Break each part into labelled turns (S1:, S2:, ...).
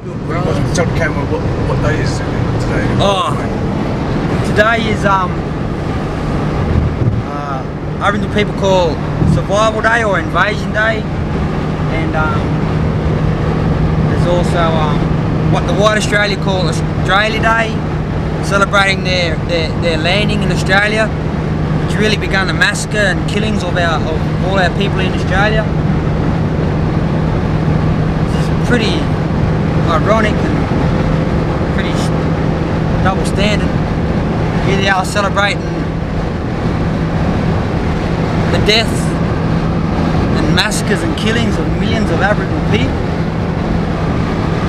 S1: Tell the camera what day is it today?
S2: Oh, today is Aboriginal people call Survival Day or Invasion Day, and there's also what the White Australia call Australia Day, celebrating their landing in Australia, which really began the massacre and killings of all our people in Australia. This is pretty ironic and pretty double standard. Here they are celebrating the deaths and massacres and killings of millions of Aboriginal people.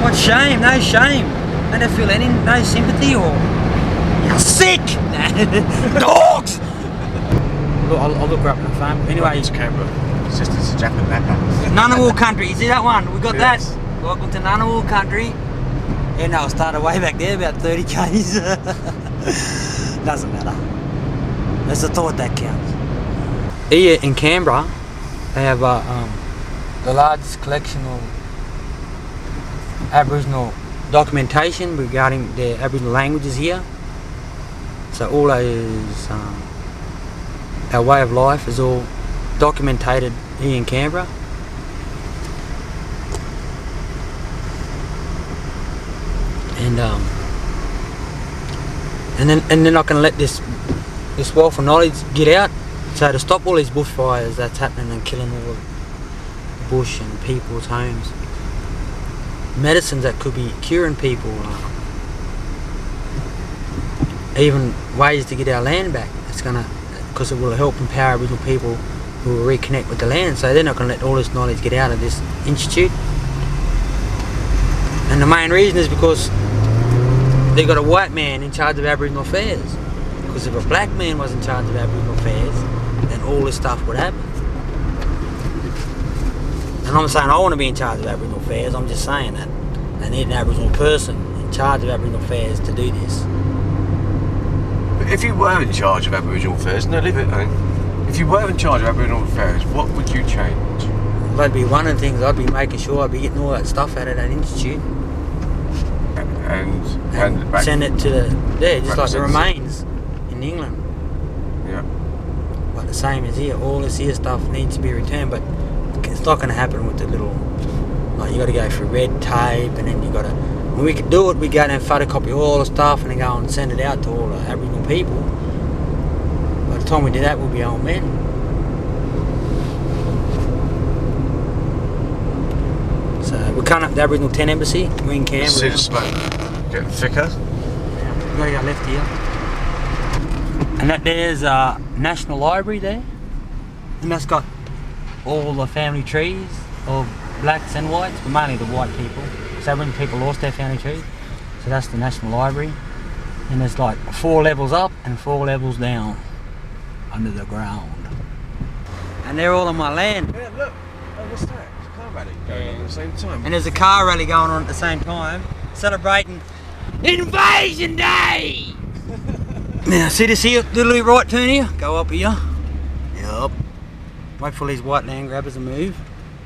S2: What shame, no shame. They don't feel no sympathy or you're sick. Dogs! Look, I'll look her up on the phone. Anyway,
S1: it's Canberra. It's just a Japan Napa.
S2: Ngunnawal country, you see that one? We got
S1: Yes.
S2: that. Welcome to Ngunnawal country. And I'll start way back there, about 30 k's. Doesn't matter. It's the thought that counts. Here in Canberra, they have the largest collection of Aboriginal documentation regarding the Aboriginal languages here. So all those, our way of life is all documented here in Canberra. And they're not going to let this wealth of knowledge get out. So to stop all these bushfires that's happening and killing all the bush and people's homes, medicines that could be curing people, even ways to get our land back. It's gonna, because it will help empower Aboriginal people who will reconnect with the land. So they're not going to let all this knowledge get out of this institute. And the main reason is because they got a white man in charge of Aboriginal affairs. Because if a black man was in charge of Aboriginal affairs, then all this stuff would happen. And I'm saying I want to be in charge of Aboriginal affairs. I'm just saying that they need an Aboriginal person in charge of Aboriginal affairs to do this.
S1: But if you were in charge of Aboriginal affairs, no, leave it alone. If you were in charge of Aboriginal affairs, what would you change?
S2: That'd be one of the things. I'd be making sure I'd be getting all that stuff out of that institute.
S1: And
S2: send it to just like the remains in England.
S1: Yeah.
S2: Like the same as here, all this here stuff needs to be returned, but it's not going to happen with the little, like you got to go through red tape, and then you got to, when we could do it, we go down and photocopy all the stuff and then go and send it out to all the Aboriginal people. By the time we do that, we'll be old men. So we're coming up to the Aboriginal Tent Embassy. We're in Canberra.
S1: See the smoke getting thicker.
S2: We've got to go left here. And that there's a National Library there. And that's got all the family trees of blacks and whites, but mainly the white people. So Aboriginal people lost their family trees. So that's the National Library. And there's like 4 levels up and 4 levels down under the ground. And they're all on my land.
S1: Yeah, look. Oh, what's that? There's a car rally going on at the same time.
S2: And there's a car rally going on at the same time, celebrating Invasion Day! Now, see this here little right turn here? Go up here. Yup. Wait for these white land grabbers to move.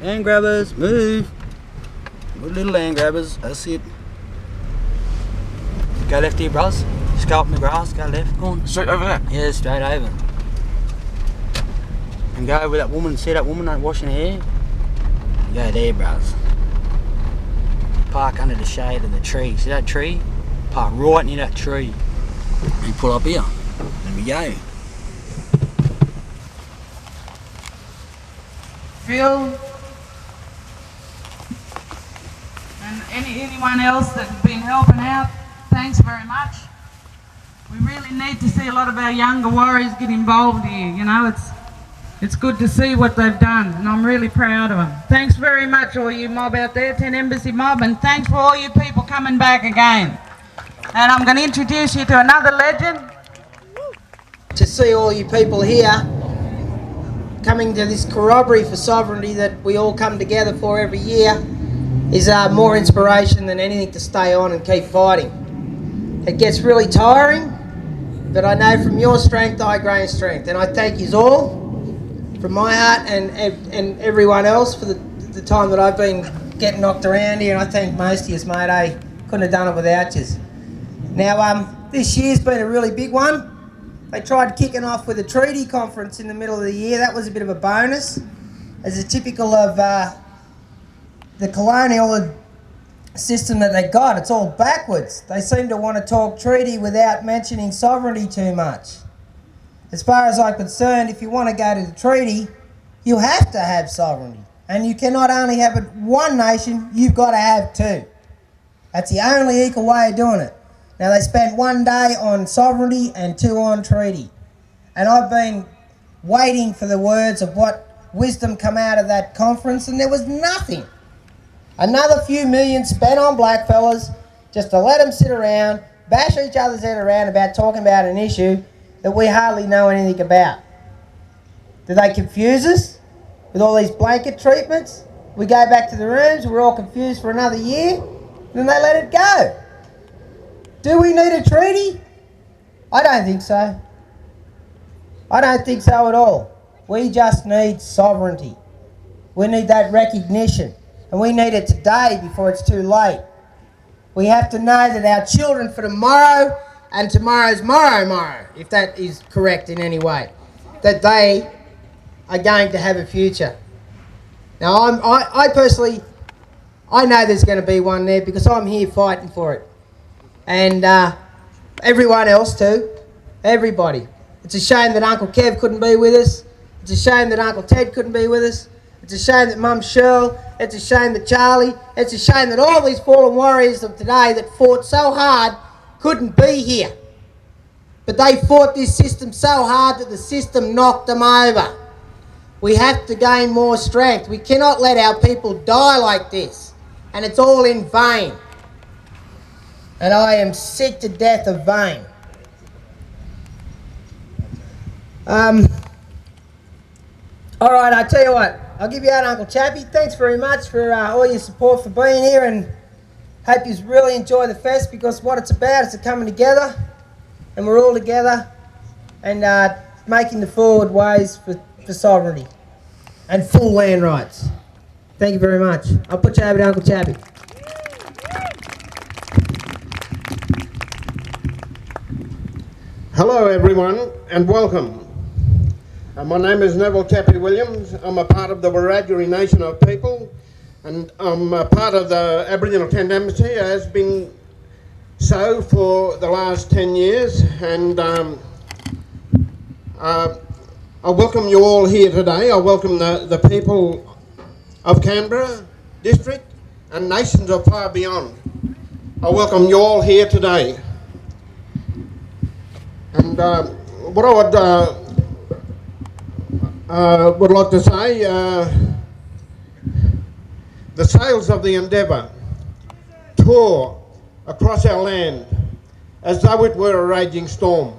S2: Land grabbers, move. Good little land grabbers, that's it. Go left here, bros. Just go up in the grass, go left, go on.
S1: Straight over there?
S2: Yeah, straight over. And go over that woman, see that woman washing her hair? Go there, bros. Park under the shade of the tree. See that tree? Park right near that tree. And pull up here. There we go.
S3: Phil and anyone else that's been helping out, thanks very much. We really need to see a lot of our younger warriors get involved here. You know, it's good to see what they've done, and I'm really proud of them. Thanks very much, all you mob out there, Tent Embassy mob, and thanks for all you people coming back again. And I'm going to introduce you to another legend.
S4: To see all you people here coming to this corroboree for sovereignty that we all come together for every year is more inspiration than anything to stay on and keep fighting. It gets really tiring, but I know from your strength I grow in strength, and I thank you all from my heart and everyone else for the time that I've been getting knocked around here, and I think most of you, mate, I couldn't have done it without you. Now, this year's been a really big one. They tried kicking off with a treaty conference in the middle of the year. That was a bit of a bonus. As a typical of the colonial system that they got, it's all backwards. They seem to want to talk treaty without mentioning sovereignty too much. As far as I'm concerned, if you want to go to the treaty, you have to have sovereignty. And you cannot only have it one nation, you've got to have two. That's the only equal way of doing it. Now, they spent 1 day on sovereignty and 2 on treaty. And I've been waiting for the words of what wisdom come out of that conference, and there was nothing. Another few million spent on blackfellas just to let them sit around, bash each other's head around about talking about an issue that we hardly know anything about. Do they confuse us with all these blanket treatments? We go back to the rooms, we're all confused for another year, then they let it go. Do we need a treaty? I don't think so. I don't think so at all. We just need sovereignty. We need that recognition. And we need it today before it's too late. We have to know that our children for tomorrow and tomorrow's morrow, if that is correct in any way, that they are going to have a future. Now, I personally, I know there's going to be one there because I'm here fighting for it. And everyone else too, everybody. It's a shame that Uncle Kev couldn't be with us. It's a shame that Uncle Ted couldn't be with us. It's a shame that Mum Shirl, it's a shame that Charlie, it's a shame that all these fallen warriors of today that fought so hard couldn't be here. But they fought this system so hard that the system knocked them over. We have to gain more strength. We cannot let our people die like this. And it's all in vain. And I am sick to death of vain. All right, I tell you what, I'll give you out, Uncle Chappie. Thanks very much for all your support for being here, and hope you really enjoy the fest, because what it's about is the coming together, and we're all together, and making the forward ways for sovereignty and full land rights. Thank you very much. I'll put you over to Uncle Chappie.
S5: Hello everyone and welcome. My name is Neville Chappie Williams. I'm a part of the Wiradjuri Nation of people, and I'm a part of the Aboriginal Tent Embassy. It has been so for the last 10 years, and I welcome you all here today. I welcome the people of Canberra district and nations of far beyond. I welcome you all here today. And what I would like to say, the sails of the Endeavour tore across our land as though it were a raging storm,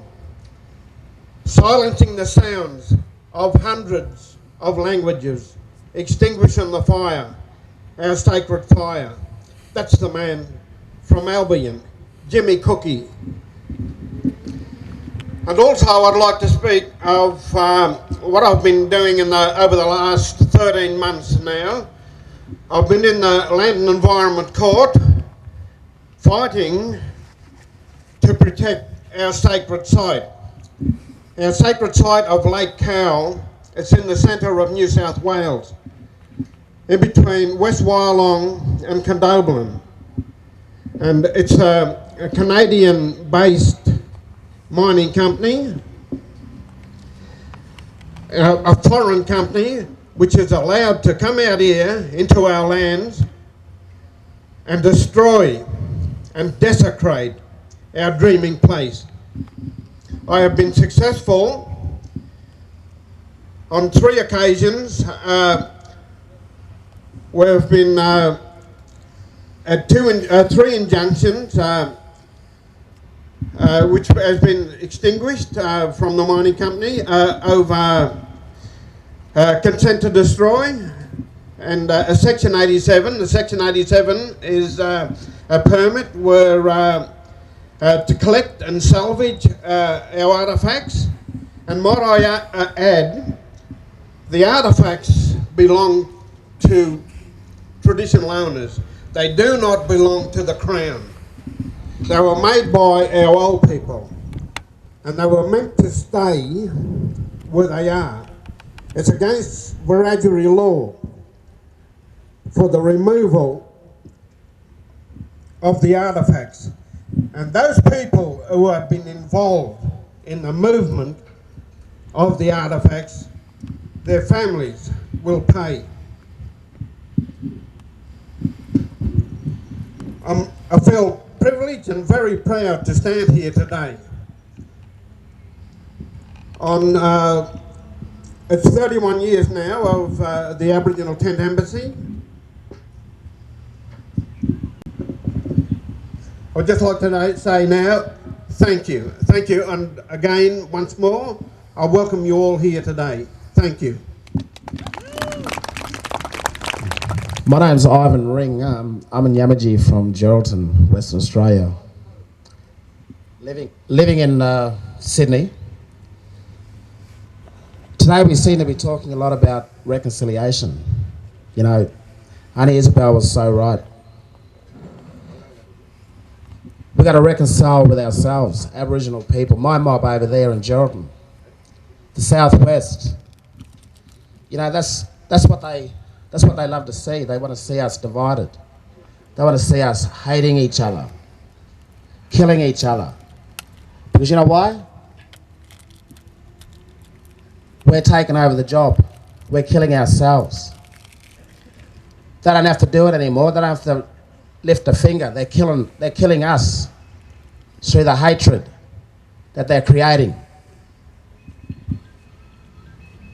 S5: silencing the sounds of hundreds of languages, extinguishing the fire, our sacred fire. That's the man from Albion, Jimmy Cookie. And also I'd like to speak of what I've been doing over the last 13 months now. I've been in the Land and Environment Court fighting to protect our sacred site. Our sacred site of Lake Cowell, it's in the centre of New South Wales, in between West Wyalong and Condobolin. And it's a Canadian-based mining company, a foreign company which is allowed to come out here into our lands and destroy and desecrate our dreaming place. I have been successful on 3 occasions. We've been at 3 injunctions which has been extinguished from the mining company over consent to destroy, and a Section 87. The Section 87 is a permit where to collect and salvage our artefacts, and might I add, the artefacts belong to traditional owners. They do not belong to the Crown. They were made by our old people, and they were meant to stay where they are. It's against Wiradjuri law for the removal of the artefacts. And those people who have been involved in the movement of the artefacts, their families will pay. I feel privileged and very proud to stand here today. It's 31 years now of the Aboriginal Tent Embassy. I'd just like to say now, thank you. Thank you, and again, once more, I welcome you all here today. Thank you.
S6: My name's Ivan Ring. I'm in Yamaji from Geraldton, Western Australia. Living in Sydney. Today we seem to be talking a lot about reconciliation. You know, Auntie Isabel was so right. We've got to reconcile with ourselves, Aboriginal people. My mob over there in Geraldton, the southwest. You know, that's what they love to see. They want to see us divided. They want to see us hating each other, killing each other. Because you know why? We're taking over the job. We're killing ourselves. They don't have to do it anymore. They don't have to lift a finger. They're killing us through the hatred that they're creating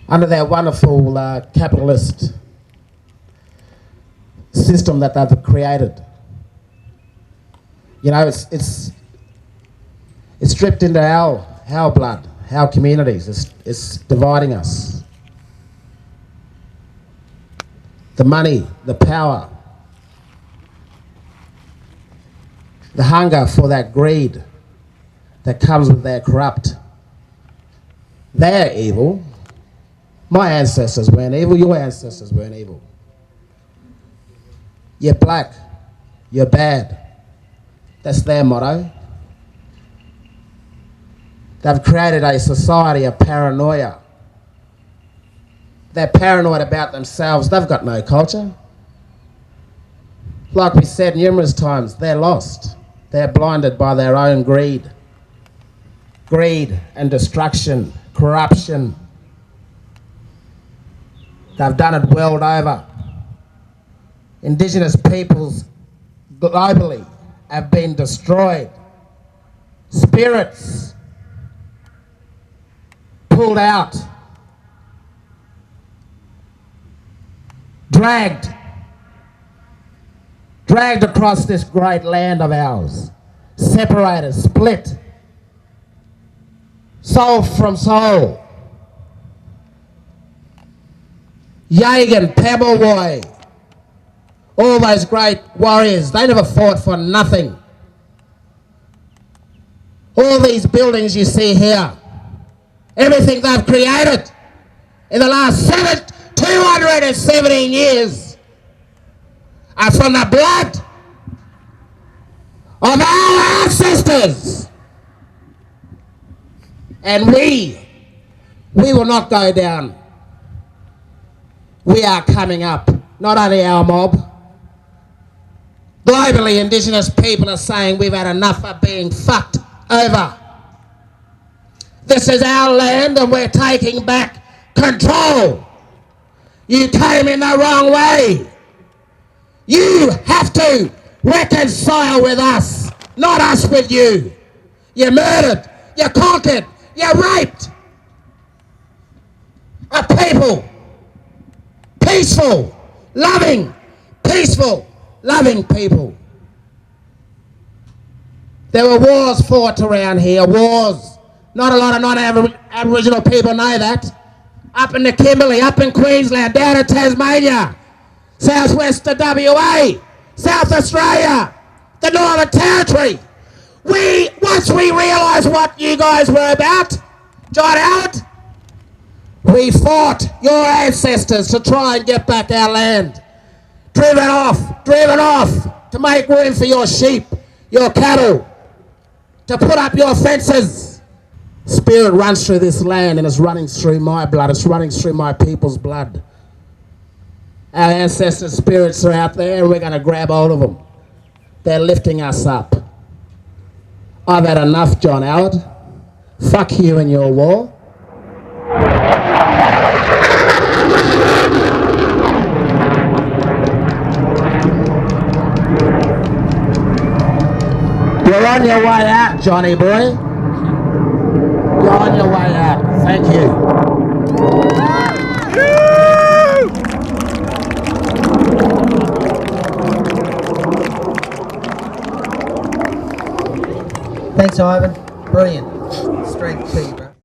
S6: under their wonderful capitalist system that they've created. You know, it's dripped into our blood, our communities. It's dividing us. The money, the power, the hunger for that greed that comes with their corrupt. They're evil. My ancestors weren't evil, your ancestors weren't evil. You're black, you're bad. That's their motto. They've created a society of paranoia. They're paranoid about themselves. They've got no culture. Like we said numerous times, they're lost. They're blinded by their own greed. Greed and destruction, corruption. They've done it world over. Indigenous peoples globally have been destroyed. Spirits pulled out, dragged across this great land of ours, separated, split, soul from soul. Yagan, Pebbleway, all those great warriors, they never fought for nothing. All these buildings you see here, everything they've created in the last 217 years are from the blood of our ancestors. And we will not go down. We are coming up, not only our mob. Globally, Indigenous people are saying we've had enough of being fucked over. This is our land and we're taking back control. You came in the wrong way. You have to reconcile with us, not us with you. You murdered, you conquered, you raped a people. Peaceful, loving people. There were wars fought around here, wars. Not a lot of non-Aboriginal people know that. Up in the Kimberley, up in Queensland, down in Tasmania, southwest of WA, South Australia, the Northern Territory. Once we realised what you guys were about, John Howard, we fought your ancestors to try and get back our land. driven off to make room for your sheep, your cattle, to put up your fences. Spirit runs through this land and it's running through my blood. It's running through my people's blood. Our ancestors' spirits are out there and we're going to grab hold of them. They're lifting us up. I've had enough, John Howard. Fuck you and your war. You're on your way out, Johnny boy. You're on your way out. Thank you.
S4: Thanks, Ivan. Brilliant. Strength to you.